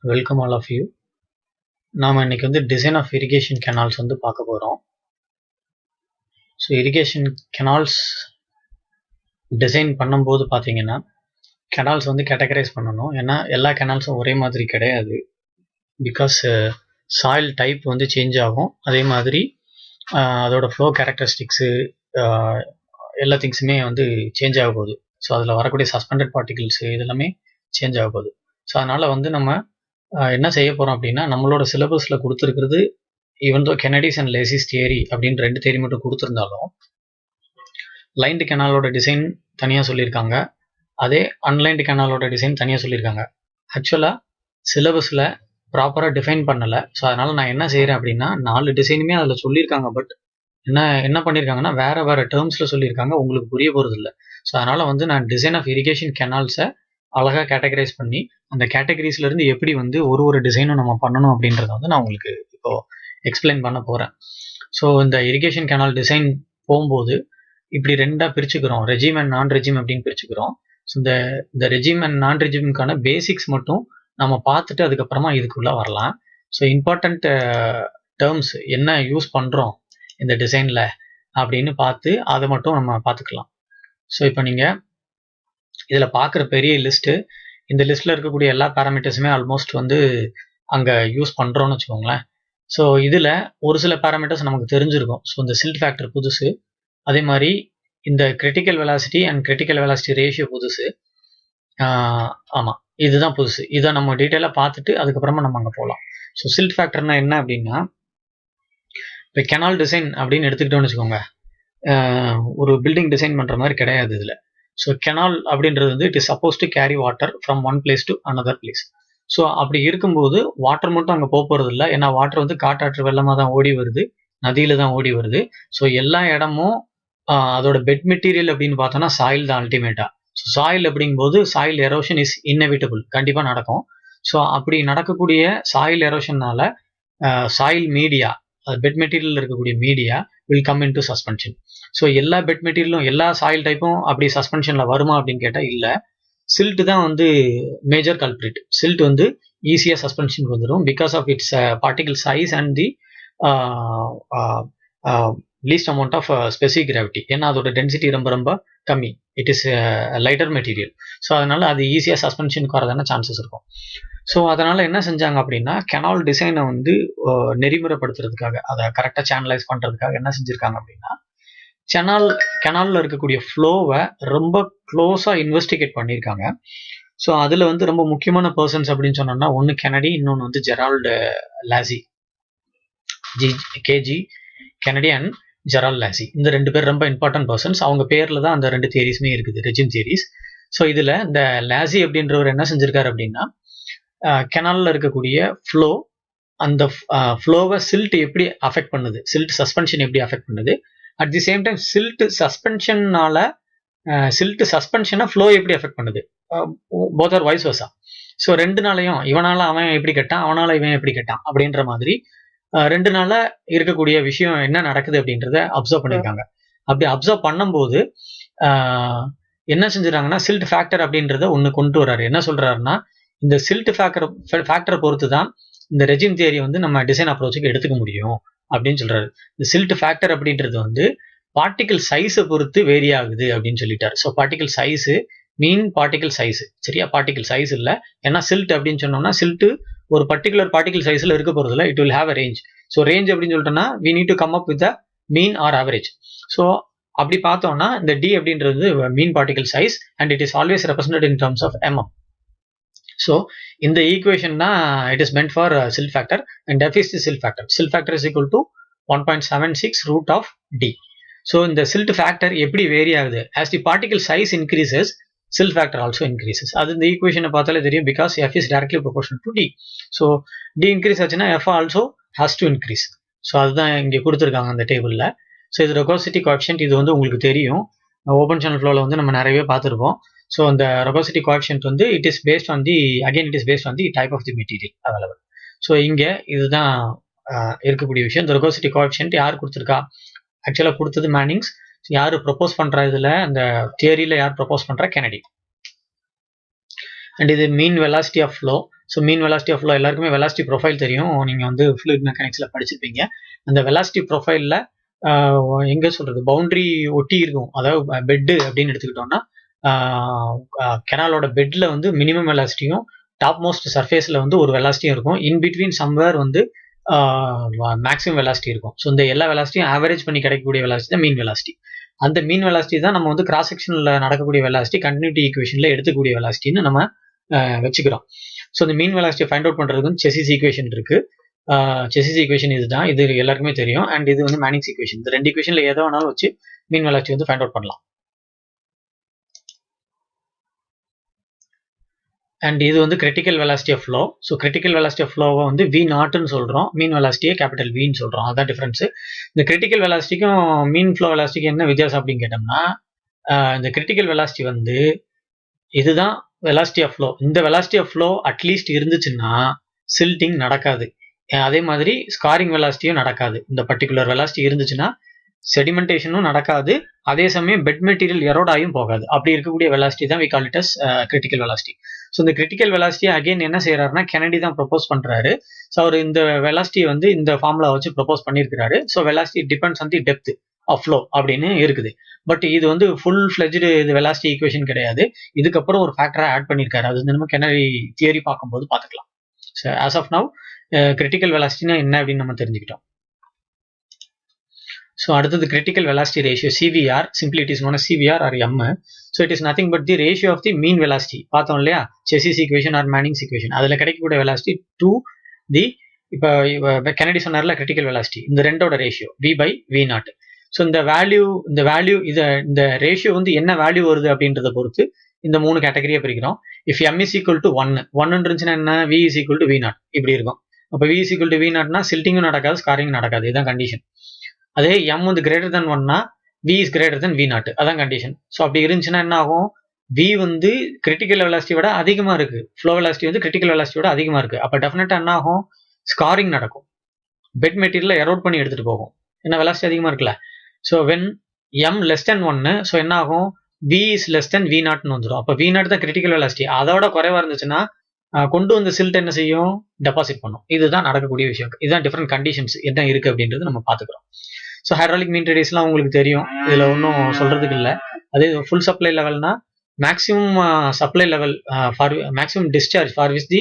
Welcome all of you. நாம இன்னைக்கு design of irrigation canals பார்க்க போறோம். So irrigation canals design பண்ணும்போது பாத்தீங்கன்னா canals categorize பண்ணணும். ஏன்னா எல்லா canalsம் ஒரே மாதிரி கிடையாது. Because soil type change ஆகும். அதே மாதிரி அதோட flow characteristics எல்லா திங்ஸுமே சேஞ்ச் ஆக போகுது. ஸோ அதில் வரக்கூடிய சஸ்பெண்டட் பார்ட்டிகிள்ஸ் இதெல்லாமே சேஞ்ச் ஆக போகுது. ஸோ அதனால் நம்ம என்ன செய்ய போகிறோம் அப்படின்னா, நம்மளோட சிலபஸில் கொடுத்துருக்கிறது ஈவன் தோ கெனடிஸ் அண்ட் லேசிஸ் தியரி அப்படின்னு 2 தியரி மட்டும் கொடுத்துருந்தாலும், லைன்டு கெனாலோட டிசைன் தனியாக சொல்லியிருக்காங்க, அதே அன்லைன்டு கெனாலோட டிசைன் தனியாக சொல்லியிருக்காங்க. ஆக்சுவலாக சிலபஸில் ப்ராப்பராக டிஃபைன் பண்ணலை. ஸோ அதனால் நான் என்ன செய்கிறேன் அப்படின்னா, 4 டிசைனுமே அதில் சொல்லியிருக்காங்க. பட் என்ன பண்ணியிருக்காங்கன்னா வேறு டேர்ம்ஸில் சொல்லியிருக்காங்க, உங்களுக்கு புரிய போகிறது இல்லை. ஸோ அதனால் நான் டிசைன் ஆஃப் இரிகேஷன் கெனால்ஸை அழகாக கேட்டகரைஸ் பண்ணி அந்த கேட்டகரிஸ்லேருந்து எப்படி ஒரு டிசைனும் நம்ம பண்ணணும் அப்படின்றத நான் உங்களுக்கு இப்போது எக்ஸ்பிளைன் பண்ண போகிறேன். ஸோ இந்த இரிகேஷன் கெனால் டிசைன் போகும்போது இப்படி 2ஆக பிரிச்சுக்கிறோம், ரெஜிம் அண்ட் நான் ரெஜிம் அப்படின்னு பிரிச்சுக்கிறோம். ஸோ இந்த ரெஜிம் அண்ட் நான் ரெஜிமுக்கான பேசிக்ஸ் மட்டும் நம்ம பார்த்துட்டு அதுக்கப்புறமா இதுக்குள்ளே வரலாம். ஸோ இம்பார்ட்டண்ட் டேர்ம்ஸ் என்ன யூஸ் பண்ணுறோம் இந்த டிசைனில் அப்படின்னு பார்த்து அதை மட்டும் நம்ம பார்த்துக்கலாம். ஸோ இப்போ நீங்கள் இதில் பார்க்குற பெரிய லிஸ்ட்டு, இந்த லிஸ்ட்டில் இருக்கக்கூடிய எல்லா பேராமீட்டர்ஸுமே ஆல்மோஸ்ட் அங்கே யூஸ் பண்ணுறோன்னு வச்சுக்கோங்களேன். ஸோ இதில் ஒரு சில பேராமீட்டர்ஸ் நமக்கு தெரிஞ்சிருக்கும். ஸோ இந்த சில்ட் ஃபேக்டர் புதுசு, அதே மாதிரி இந்த critical velocity and critical velocity ratio புதுசு. ஆமாம், இதுதான் புதுசு. இதை நம்ம டீட்டெயிலாக பார்த்துட்டு அதுக்கப்புறமா நம்ம அங்கே போகலாம். ஸோ சில்ட் ஃபேக்டர்னா என்ன அப்படின்னா, இப்போ கெனால் டிசைன் அப்படின்னு எடுத்துக்கிட்டோன்னு வச்சுக்கோங்க, ஒரு பில்டிங் டிசைன் பண்ணுற மாதிரி கிடையாது இதில். ஸோ கெனால் அப்படின்றது it is suppose to carry water from one place to another place. So அப்படி இருக்கும்போது வாட்டர் மட்டும் அங்கே போகிறது இல்லை. ஏன்னா வாட்டர் காட்டாற்று வெள்ளமாக தான் ஓடி வருது, நதியில் தான் ஓடி வருது. ஸோ எல்லா இடமும் அதோட பெட் மெட்டீரியல் அப்படின்னு பார்த்தோன்னா சாயில் தான் அல்டிமேட்டாக. ஸோ சாயில் அப்படிங்கும்போது சாயில் எரோஷன் இஸ் இன்னெவிட்டபிள், கண்டிப்பாக நடக்கும். ஸோ அப்படி நடக்கக்கூடிய சாயில் எரோஷன்னால சாயில் மீடியா, பெட் மெட்டீரியல் இருக்கக்கூடிய media will come into suspension. So எல்லா பெட் மெட்டீரியலும் எல்லா சாயில் டைப்பும் அப்படி சஸ்பென்ஷனில் வருமா அப்படின்னு கேட்டால் இல்லை. சில்ட் தான் மேஜர் கல்பிரிட். சில்ட் ஈஸியாக சஸ்பென்ஷனுக்கு வந்துடும் because of its particle size and the least amount of specific gravity. ஏன்னா அதோட டென்சிட்டி ரொம்ப ரொம்ப கம்மி, it is lighter material. So அதனால அது ஈஸியாக சஸ்பென்ஷனுக்கு வரதான சான்சஸ் இருக்கும். ஸோ அதனால் என்ன செஞ்சாங்க அப்படின்னா, கெனால் டிசைனை நெறிமுறைப்படுத்துறதுக்காக, அதை கரெக்டாக சேனலைஸ் பண்ணுறதுக்காக என்ன செஞ்சுருக்காங்க அப்படின்னா, கெனாலில் இருக்கக்கூடிய ஃப்ளோவை ரொம்ப க்ளோஸாக இன்வெஸ்டிகேட் பண்ணியிருக்காங்க. ஸோ அதில் ரொம்ப முக்கியமான பர்சன்ஸ் அப்படின்னு சொன்னோம்னா, ஒன்று கெனடி, இன்னொன்று Gerald Lacey, KG Kennedy and Gerald Lacey. இந்த 2 பேர் ரொம்ப இம்பார்ட்டன்ட் பர்சன்ஸ். அவங்க பேரில் தான் அந்த 2 தியரிஸுமே இருக்குது, ரெஜிம் தியரிஸ். ஸோ இதில் இந்த லாசி அப்படின்றவர் என்ன செஞ்சிருக்காரு அப்படின்னா, கெனாலில் இருக்கக்கூடிய ஃப்ளோ, அந்த ஃப்ளோவை சில்ட் எப்படி அஃபெக்ட் பண்ணுது, சில்ட் சஸ்பென்ஷன் எப்படி அஃபெக்ட் பண்ணுது, at the same time silt சஸ்பென்ஷனை ஃப்ளோ எப்படி அஃபெக்ட் பண்ணுது, both or vice versa. So 2 நாளையும் இவனால அவன் எப்படி கேட்டான், அவனால இவன் எப்படி கேட்டான் அப்படின்ற மாதிரி 2 நாள இருக்கக்கூடிய விஷயம் என்ன நடக்குது அப்படின்றத அப்சர்வ் பண்ணியிருக்காங்க. அப்படி அப்சர்வ் பண்ணும்போது என்ன செஞ்சுறாங்கன்னா, சில்ட் ஃபேக்டர் அப்படின்றத ஒன்று கொண்டு வர்றாரு. என்ன சொல்றாருன்னா, இந்த சில்ட் ஃபேக்டரை பொறுத்து தான் இந்த ரெஜிம் தியரி நம்ம டிசைன் அப்ரோச்சுக்கு எடுத்துக்க முடியும் அப்படின்னு சொல்றாரு. இந்த சில்ட் ஃபேக்டர் அப்படின்றது பார்ட்டிகல் சைஸை பொறுத்து வேரி ஆகுது அப்படின்னு சொல்லிட்டாரு. ஸோ பார்ட்டிகல் சைஸு மீன் பார்ட்டிகல் சைஸு, சரியா, பார்ட்டிகல் சைஸ் இல்லை. ஏன்னா சில்ட் அப்படின்னு சொன்னோம்னா, சில்ட் ஒரு பர்டிகுலர் பார்ட்டிகல் சைஸில் இருக்க போகிறதுல it will have a range. So range அப்படின்னு சொல்லிட்டோம்னா we need to come up with the mean or average. So அப்படி பார்த்தோம்னா இந்த டி அப்படின்றது mean particle size and it is always represented in terms of mm. So இந்த equation தான் it is meant for silt factor and f is the silt factor. Silt factor is equal to 1.76 root of d. So இந்த silt factor எப்படி vary ஆகுது, as the particle size increases silt factor also increases. அது இந்த ஈக்குவேஷனை பார்த்தாலே தெரியும், because f is directly proportional to d. So d increase ஆச்சுன்னா f also has to increase. So அதுதான் இங்கே கொடுத்துருக்காங்க அந்த டேபிளில். ஸோ இது ரொகோசிட்டி கோஎஃபிஷியன்ட், இது உங்களுக்கு தெரியும், ஓப்பன் சேனல் ஃப்ளோவில் நம்ம நிறையவே பார்த்துருப்போம். ஸோ அந்த rugosity coefficient it is based on the type of the material available. So இங்கே இதுதான் இருக்கக்கூடிய விஷயம். இந்த ரொகோசிட்டி கோஎஃபிஷியன்ட் யார் கொடுத்துருக்கா, ஆக்சுவலாக கொடுத்தது மேனிங்ஸ். யார் ப்ரொப்போஸ் பண்ணுறா இதில், அந்த தியரியில் யார் ப்ரொப்போஸ் பண்ணுறா, கெனடி. அண்ட் இது mean velocity of flow. So mean velocity of flow எல்லாருக்குமே வெலாசிட்டி ப்ரொஃபைல் தெரியும். நீங்கள் வந்து ஃப்ளூயிட் மெக்கானிக்ஸில் படிச்சிருப்பீங்க. அந்த வெலாசிட்டி ப்ரொஃபைலில் எங்கே சொல்கிறது, பவுண்ட்ரி ஒட்டி இருக்கும். அதாவது பெட்டு அப்படின்னு எடுத்துக்கிட்டோம்னா கெனாலோட பெட்டில் வந்து மினிமம் வெலாசிட்டியும் டாப் மோஸ்ட் சர்ஃபேஸில் வந்து ஒரு வெலாசிட்டியும் இருக்கும். இன் பிட்வீன் சம்வேர் வந்து மேக்ஸிமம் வெலாசிட்டி இருக்கும். ஸோ இந்த எல்லா வெலாசிட்டியும் ஆவரேஜ் பண்ணி கிடைக்கக்கூடிய வெலாசிட்டி தான் மீன் வெலாசிட்டி. அந்த மீன் வெலாசிட்டி தான் நம்ம வந்து கிராஸ் செக்ஷனில் நடக்கக்கூடிய வெலாசிட்டி, கண்டினியூட்டி ஈக்குவேஷனில் எடுத்துக்கூடிய வெலாசிட்டின்னு நம்ம வச்சுக்கிறோம். ஸோ இந்த மீன் வெலாசிட்டியை ஃபைண்ட் அவுட் பண்ணுறதுக்கு வந்து செசிஸ் ஈக்குவேஷன் இருக்குது. செசிஸ் ஈக்குவேஷன் இதுதான், இது எல்லாருக்குமே தெரியும். அண்ட் இது வந்து மேனிங்ஸ் ஈக்குவேஷன். இந்த ரெண்டு ஈக்குவேஷனில் எதை வேணாலும் வச்சு மீன் வெலாசிட்டி வந்து ஃபைண்ட் அவுட் பண்ணலாம். அண்ட் இது வந்து critical velocity of flow. So critical velocity of ஃப்ளோவை வந்து வி நாட்னு சொல்கிறோம், மீன் வெலாசிட்டியை கேபிட்டல் வின்னு சொல்கிறோம். அதுதான் டிஃப்ரென்ஸு. இந்த கிரிட்டிக்கல் வெலாசிட்டிக்கும் மீன் ஃப்ளோ வெலாசிட்டிக்கும் என்ன வித்தியாசம் அப்படின்னு கேட்டோம்னா, இந்த கிரிட்டிக்கல் வெலாசிட்டி வந்து இதுதான் வெலாசிட்டி ஆஃப் ஃப்ளோ. இந்த வெலாசிட்டி ஆஃப் ஃப்ளோ அட்லீஸ்ட் இருந்துச்சுன்னா சில்ட்டிங் நடக்காது. அதே மாதிரி ஸ்காரிங் வெலாசிட்டியும் நடக்காது. இந்த பர்டிகுலர் வெலாசிட்டி இருந்துச்சுன்னா செடிமெண்டேஷனும் நடக்காது, அதே சமயம் பெட் மெட்டீரியல் எரோட் ஆகியும் போகாது. அப்படி இருக்கக்கூடிய வெலாசிட்டி தான் we call it as critical velocity. So இந்த கிரிட்டிக்கல் வெலாசிட்டி அகைன் என்ன செய்யறாருன்னா, கெனடி தான் ப்ரொபோஸ் பண்றாரு. ஸோ அவர் இந்த வெலாசிட்டி வந்து இந்த ஃபார்முலா வச்சு ப்ரொபோஸ் பண்ணியிருக்கிறாரு. So velocity depends on the depth of flow அப்படின்னு இருக்குது. பட் இது வந்து ஃபுல் ஃபிளெஜ்டு இது வெலாசிட்டி ஈக்குவேஷன் கிடையாது. இதுக்கப்புறம் ஒரு ஃபேக்டரா ஆட் பண்ணியிருக்காரு. அது வந்து நம்ம கெனடி தியரி பார்க்கும்போது பார்த்துக்கலாம். So as of now critical வெலாசிட்டினா என்ன அப்படின்னு நம்ம தெரிஞ்சுக்கிட்டோம். ஸோ அடுத்தது critical velocity ratio, CVR. Simply it is known as CVR or M. So it is nothing but the ratio of the mean velocity. பார்த்தோம் இல்லையா, Chezy's equation or Manning's equation, அதில் கிடைக்கக்கூடிய வெலாசிட்டி டு தி, இப்போ Kennedy சொன்னார்ல critical velocity, இந்த ரெண்டோட ratio V by V naught. So இந்த value இந்த ரேஷியோ வந்து என்ன வேல்யூ வருது அப்படின்றத பொறுத்து இந்த மூணு கேட்டகரியை பிரிக்கிறோம். If M is equal to 1 இருந்துச்சுன்னா என்ன, V is equal to V naught இப்படி இருக்கும். அப்போ V is equal to V நாட்னா சில்ட்டிங்கும் நடக்காது, ஸ்காரிங்கும் நடக்காது. இதுதான் கண்டிஷன். அதே எம் வந்து கிரேட்டர் தென் 1னா V is greater than V naught, அதான் கண்டிஷன். ஸோ அப்படி இருந்துச்சுன்னா என்ன ஆகும், வி வந்து கிரிட்டிக்கல் வெலாசிட்டி விட அதிகமாக இருக்கு, ஃப்ளோ வெலாசிட்டி வந்து கிரிட்டிக்கல் வெலாசிட்டி விட அதிகமாக இருக்கு. அப்போ டெஃபினட்டாக என்ன ஆகும், ஸ்காரிங் நடக்கும், பெட் மெட்டீரியல் எரோட் பண்ணி எடுத்துட்டு போகும், ஏன்னா வெலாசிட்டி அதிகமாக இருக்குல்ல. So when M less than 1, so என்ன ஆகும், V is less than V நாட்னு வந்துடும். அப்போ வி நாட் தான் கிரிட்டிக்கல் வெலாசிட்டி. அதோட குறைவா இருந்துச்சுன்னா கொண்டு வந்து சில்ட் என்ன செய்யும், டெபாசிட் பண்ணும். இதுதான் நடக்கக்கூடிய விஷயம். இதுதான் டிஃப்ரெண்ட் கண்டிஷன்ஸ் என்ன இருக்கு அப்படின்றது நம்ம பார்த்துக்கிறோம். ஸோ ஹைட்ராலிக் மீன் ரேடியஸ்லாம் உங்களுக்கு தெரியும், இதில் ஒன்றும் சொல்றதுக்கு இல்லை. அதே ஃபுல் சப்ளை லெவல்னா maximum supply level for maximum discharge for which the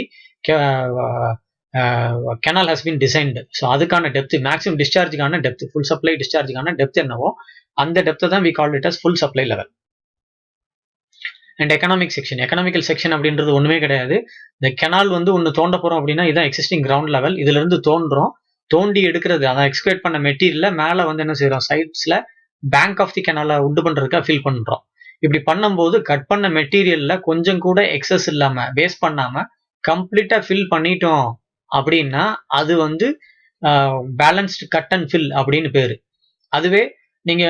canal has been designed. So அதுக்கான டெப்த், மேக்ஸிமம் டிஸ்சார்ஜுக்கான டெப்த், ஃபுல் சப்ளை டிஸ்சார்ஜுக்கான டெப்த் என்னவோ அந்த டெப்த்தை தான் we call it as full supply level. And economic section, economical section அப்படின்றது ஒன்றுமே கிடையாது. இந்த கெனால் வந்து ஒன்று தோண்ட போகிறோம் அப்படின்னா இதுதான் எக்ஸிஸ்டிங் கிரவுண்ட் லெவல். இதுல இருந்து தோண்டி எடுக்கிறது, அதான் எக்ஸ்கவேட் பண்ண மெட்டீரியல்ல மேலே வந்து என்ன செய்யறோம், சைட்ஸ்ல பேங்க் ஆஃப் தி கெனாலை உண்டு பண்றதுக்காக ஃபில் பண்றோம். இப்படி பண்ணும்போது கட் பண்ண மெட்டீரியல்ல கொஞ்சம் கூட எக்ஸஸ் இல்லாம, வேஸ்ட் பண்ணாம கம்ப்ளீட்டா ஃபில் பண்ணிட்டோம் அப்படின்னா அது வந்து பேலன்ஸ்டு கட் அண்ட் ஃபில் அப்படின்னு பேரு. அதுவே நீங்க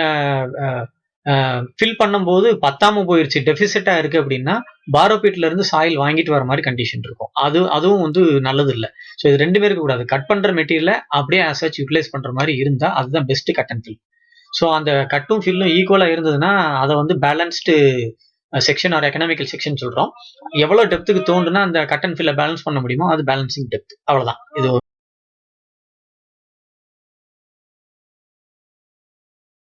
ஃபில் பண்ணும்போது பத்தாம போயிருச்சு, டெபிசிட்டா இருக்கு அப்படின்னா பாரோபீட்ல இருந்து சாயில் வாங்கிட்டு வர மாதிரி கண்டிஷன் இருக்கும். அதுவும் வந்து நல்லது இல்லை. ஸோ இது ரெண்டுமே இருக்கக்கூடாது. கட் பண்ற மெட்டீரியலை அப்படியே ஆஸ் சச் யூட்டிலைஸ் பண்ற மாதிரி இருந்தா அதுதான் best cut and fill. So அந்த கட்டும் ஃபில்லும் ஈக்குவலா இருந்ததுன்னா அதை வந்து balanced section or economical section சொல்றோம். எவ்வளவு டெப்த்துக்கு தோண்டுனா அந்த கட் அண்ட் ஃபில்லை பேலன்ஸ் பண்ண முடியுமோ அது பேலன்சிங் டெப்த், அவ்வளவுதான். இது